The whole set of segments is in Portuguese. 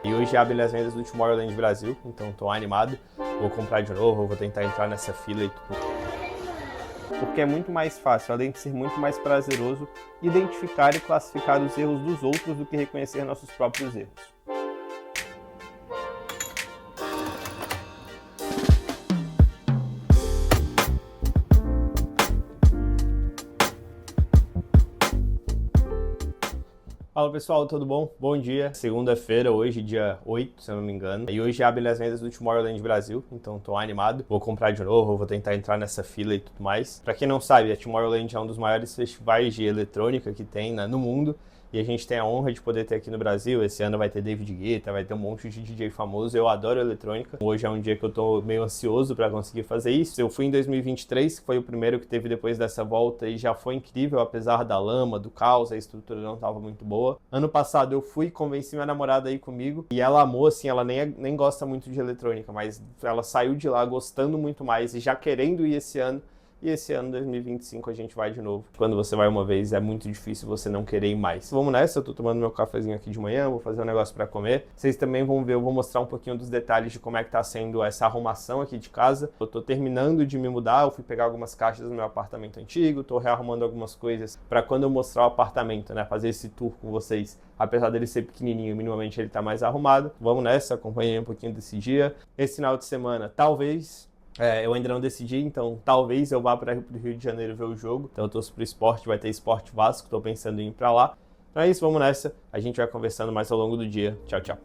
E hoje abre as vendas do Tomorrowland Brasil, então tô animado. Vou comprar de novo, vou tentar entrar nessa fila e tudo. Porque é muito mais fácil, além de ser muito mais prazeroso, identificar e classificar os erros dos outros do que reconhecer nossos próprios erros. Fala pessoal, tudo bom? Bom dia. Segunda-feira, hoje dia 8, se eu não me engano. E hoje abre as vendas do Tomorrowland Brasil, então tô animado. Vou comprar de novo, vou tentar entrar nessa fila e tudo mais. Pra quem não sabe, a Tomorrowland é um dos maiores festivais de eletrônica que tem no mundo. E a gente tem a honra de poder ter aqui no Brasil. Esse ano vai ter David Guetta, vai ter um monte de DJ famoso. Eu adoro eletrônica. Hoje é um dia que eu tô meio ansioso para conseguir fazer isso. Eu fui em 2023, que foi o primeiro que teve depois dessa volta, e já foi incrível, apesar da lama, do caos, a estrutura não estava muito boa. Ano passado eu fui, convenci minha namorada a ir comigo, e ela amou, assim, ela nem gosta muito de eletrônica, mas ela saiu de lá gostando muito mais e já querendo ir esse ano. E esse ano, 2025, a gente vai de novo. Quando você vai uma vez, é muito difícil você não querer ir mais. Vamos nessa, eu tô tomando meu cafezinho aqui de manhã, vou fazer um negócio pra comer. Vocês também vão ver, eu vou mostrar um pouquinho dos detalhes de como é que tá sendo essa arrumação aqui de casa. Eu tô terminando de me mudar, eu fui pegar algumas caixas do meu apartamento antigo, tô rearrumando algumas coisas pra quando eu mostrar o apartamento, né, fazer esse tour com vocês. Apesar dele ser pequenininho, minimamente ele tá mais arrumado. Vamos nessa, acompanhei um pouquinho desse dia. Esse final de semana, talvez... eu ainda não decidi, então talvez eu vá para o Rio de Janeiro ver o jogo. Então eu torço pro Sport, vai ter Sport Vasco, tô pensando em ir para lá. Então é isso, vamos nessa. A gente vai conversando mais ao longo do dia. Tchau, tchau.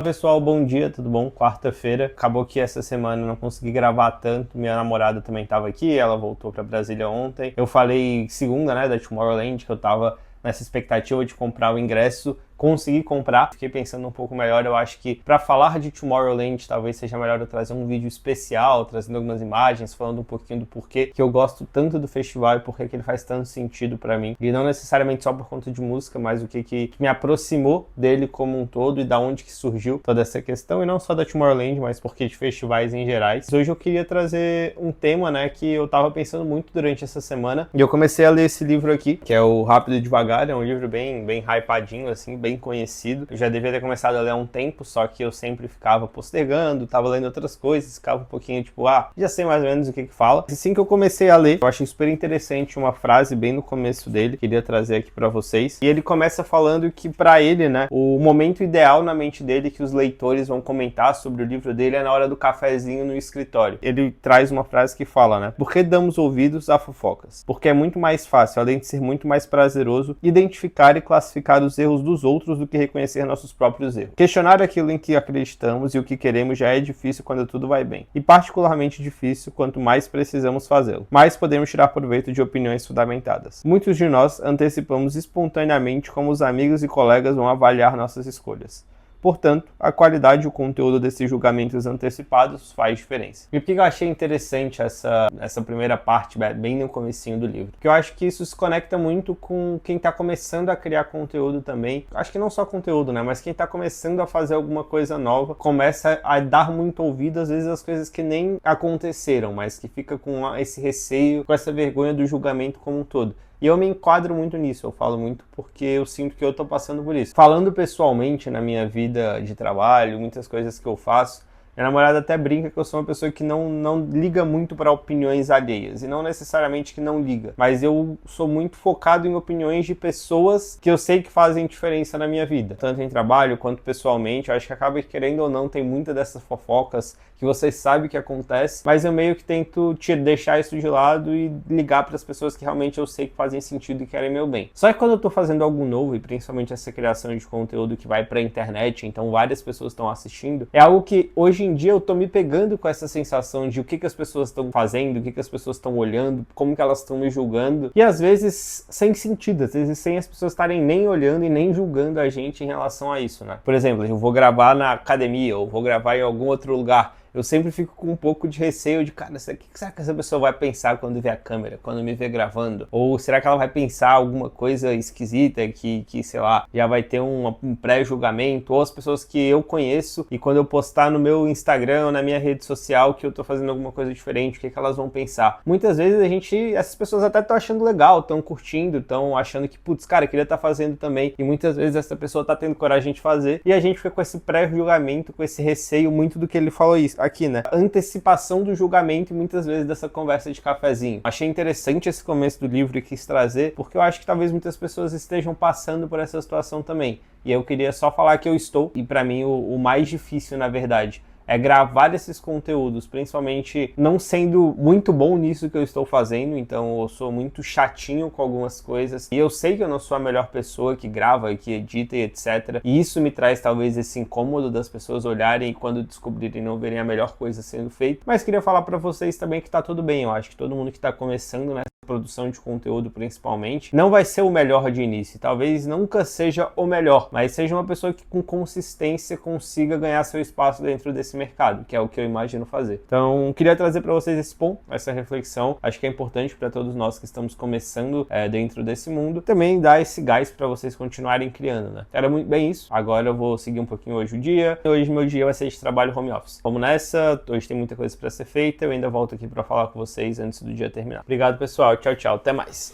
Pessoal, bom dia, tudo bom? Quarta-feira, acabou que essa semana eu não consegui gravar tanto, minha namorada também estava aqui, ela voltou para Brasília ontem. Eu falei segunda, né, da Tomorrowland, que eu tava nessa expectativa de comprar o ingresso, consegui comprar. Fiquei pensando um pouco melhor, eu acho que para falar de Tomorrowland talvez seja melhor eu trazer um vídeo especial, trazendo algumas imagens, falando um pouquinho do porquê que eu gosto tanto do festival e porquê que ele faz tanto sentido para mim. E não necessariamente só por conta de música, mas o que me aproximou dele como um todo e da onde que surgiu toda essa questão, e não só da Tomorrowland, mas porque de festivais em gerais. Hoje eu queria trazer um tema, né, que eu tava pensando muito durante essa semana, e eu comecei a ler esse livro aqui, que é o Rápido e Devagar, é um livro bem hypadinho, assim, bem conhecido. Eu já devia ter começado a ler há um tempo, só que eu sempre ficava postergando, tava lendo outras coisas, ficava um pouquinho tipo, já sei mais ou menos o que fala. E assim que eu comecei a ler, eu achei super interessante uma frase bem no começo dele, queria trazer aqui pra vocês. E ele começa falando que pra ele, né, o momento ideal na mente dele que os leitores vão comentar sobre o livro dele é na hora do cafezinho no escritório. Ele traz uma frase que fala, né, por que damos ouvidos a fofocas? Porque é muito mais fácil, além de ser muito mais prazeroso, identificar e classificar os erros dos outros do que reconhecer nossos próprios erros. Questionar aquilo em que acreditamos e o que queremos já é difícil quando tudo vai bem, e particularmente difícil quanto mais precisamos fazê-lo. Mais podemos tirar proveito de opiniões fundamentadas. Muitos de nós antecipamos espontaneamente como os amigos e colegas vão avaliar nossas escolhas. Portanto, a qualidade e o conteúdo desses julgamentos antecipados faz diferença. E por que eu achei interessante essa primeira parte, bem no comecinho do livro? Porque eu acho que isso se conecta muito com quem está começando a criar conteúdo também. Acho que não só conteúdo, né? Mas quem está começando a fazer alguma coisa nova, começa a dar muito ouvido, às vezes, às coisas que nem aconteceram, mas que fica com esse receio, com essa vergonha do julgamento como um todo. E eu me enquadro muito nisso, eu falo muito porque eu sinto que eu tô passando por isso. Falando pessoalmente na minha vida de trabalho, muitas coisas que eu faço, Minha namorada até brinca que eu sou uma pessoa que não liga muito para opiniões alheias. E não necessariamente que não liga. Mas eu sou muito focado em opiniões de pessoas que eu sei que fazem diferença na minha vida. Tanto em trabalho quanto pessoalmente. Eu acho que acaba que, querendo ou não, tem muita dessas fofocas que você sabe que acontece. Mas eu meio que tento deixar isso de lado e ligar para as pessoas que realmente eu sei que fazem sentido e querem meu bem. Só que quando eu tô fazendo algo novo, e principalmente essa criação de conteúdo que vai pra internet, então várias pessoas estão assistindo, é algo que hoje em dia eu tô me pegando com essa sensação de o que as pessoas estão fazendo, o que as pessoas estão olhando, como que elas estão me julgando, e às vezes sem sentido, às vezes sem as pessoas estarem nem olhando e nem julgando a gente em relação a isso, né? Por exemplo, eu vou gravar na academia, ou vou gravar em algum outro lugar, eu sempre fico com um pouco de receio de, cara, o que será que essa pessoa vai pensar quando vê a câmera, quando me vê gravando? Ou será que ela vai pensar alguma coisa esquisita que sei lá, já vai ter um pré-julgamento? Ou as pessoas que eu conheço e quando eu postar no meu Instagram ou na minha rede social que eu tô fazendo alguma coisa diferente, o que elas vão pensar? Muitas vezes essas pessoas até estão achando legal, estão curtindo, estão achando que, putz, cara, eu queria estar fazendo também. E muitas vezes essa pessoa tá tendo coragem de fazer e a gente fica com esse pré-julgamento, com esse receio muito do que ele falou isso aqui, né? Antecipação do julgamento e muitas vezes dessa conversa de cafezinho. Achei interessante esse começo do livro e quis trazer, porque eu acho que talvez muitas pessoas estejam passando por essa situação também. E eu queria só falar que eu estou, e pra mim o mais difícil, na verdade, é gravar esses conteúdos, principalmente não sendo muito bom nisso que eu estou fazendo, então eu sou muito chatinho com algumas coisas, e eu sei que eu não sou a melhor pessoa que grava e que edita e etc, e isso me traz talvez esse incômodo das pessoas olharem e quando descobrirem não verem a melhor coisa sendo feita, mas queria falar pra vocês também que tá tudo bem. Eu acho que todo mundo que tá começando nessa produção de conteúdo principalmente, não vai ser o melhor de início, talvez nunca seja o melhor, mas seja uma pessoa que com consistência consiga ganhar seu espaço dentro desse mercado, que é o que eu imagino fazer. Então, queria trazer para vocês esse ponto, essa reflexão, acho que é importante para todos nós que estamos começando dentro desse mundo, também dar esse gás para vocês continuarem criando, né? Era muito bem isso, agora eu vou seguir um pouquinho hoje o dia, hoje meu dia vai ser de trabalho home office. Vamos nessa, hoje tem muita coisa para ser feita, eu ainda volto aqui para falar com vocês antes do dia terminar. Obrigado, pessoal. Tchau, tchau. Até mais.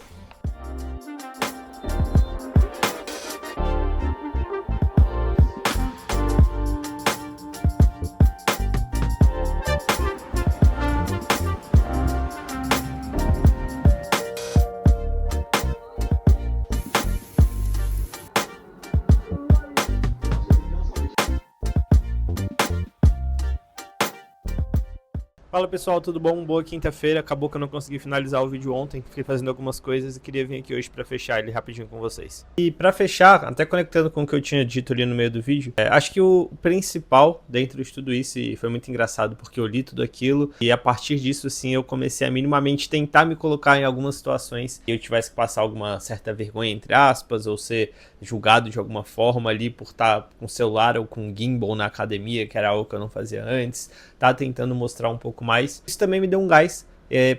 Fala pessoal, tudo bom? Boa quinta-feira. Acabou que eu não consegui finalizar o vídeo ontem, fiquei fazendo algumas coisas e queria vir aqui hoje pra fechar ele rapidinho com vocês. E pra fechar, até conectando com o que eu tinha dito ali no meio do vídeo, acho que o principal dentro de tudo isso, e foi muito engraçado porque eu li tudo aquilo, e a partir disso assim eu comecei a minimamente tentar me colocar em algumas situações que eu tivesse que passar alguma certa vergonha, entre aspas, ou ser julgado de alguma forma ali por estar com celular ou com gimbal na academia, que era algo que eu não fazia antes, tá tentando mostrar um pouco mais. Isso também me deu um gás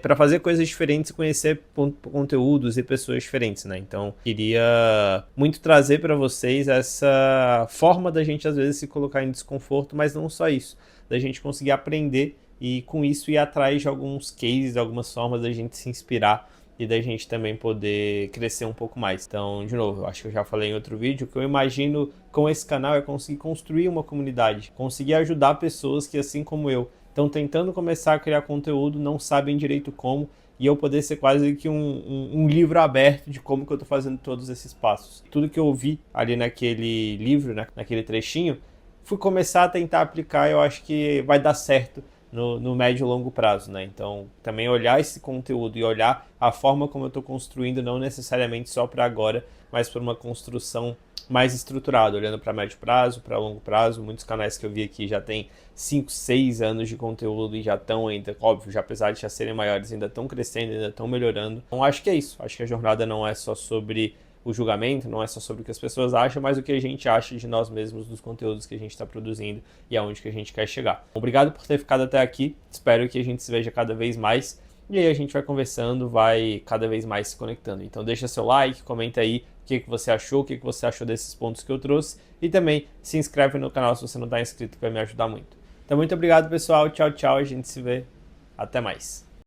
para fazer coisas diferentes e conhecer conteúdos e pessoas diferentes, né? Então, queria muito trazer para vocês essa forma da gente às vezes se colocar em desconforto, mas não só isso, da gente conseguir aprender e com isso ir atrás de alguns cases, algumas formas da gente se inspirar e da gente também poder crescer um pouco mais. Então, de novo, eu acho que eu já falei em outro vídeo, que eu imagino com esse canal é conseguir construir uma comunidade, conseguir ajudar pessoas que, assim como eu, estão tentando começar a criar conteúdo, não sabem direito como, e eu poder ser quase que um livro aberto de como que eu tô fazendo todos esses passos. Tudo que eu vi ali naquele livro, né, naquele trechinho, fui começar a tentar aplicar e eu acho que vai dar certo no médio e longo prazo, né? Então, também olhar esse conteúdo e olhar a forma como eu estou construindo, não necessariamente só para agora, mas para uma construção mais estruturada, olhando para médio prazo, para longo prazo. Muitos canais que eu vi aqui já tem 5, 6 anos de conteúdo e já estão ainda, óbvio, já apesar de já serem maiores, ainda estão crescendo, ainda estão melhorando. Então, acho que é isso. Acho que a jornada não é só sobre o julgamento, não é só sobre o que as pessoas acham, mas o que a gente acha de nós mesmos, dos conteúdos que a gente está produzindo e aonde que a gente quer chegar. Obrigado por ter ficado até aqui, espero que a gente se veja cada vez mais e aí a gente vai conversando, vai cada vez mais se conectando. Então deixa seu like, comenta aí o que você achou, o que você achou desses pontos que eu trouxe e também se inscreve no canal se você não está inscrito, que vai me ajudar muito. Então muito obrigado pessoal, tchau, tchau, a gente se vê, até mais.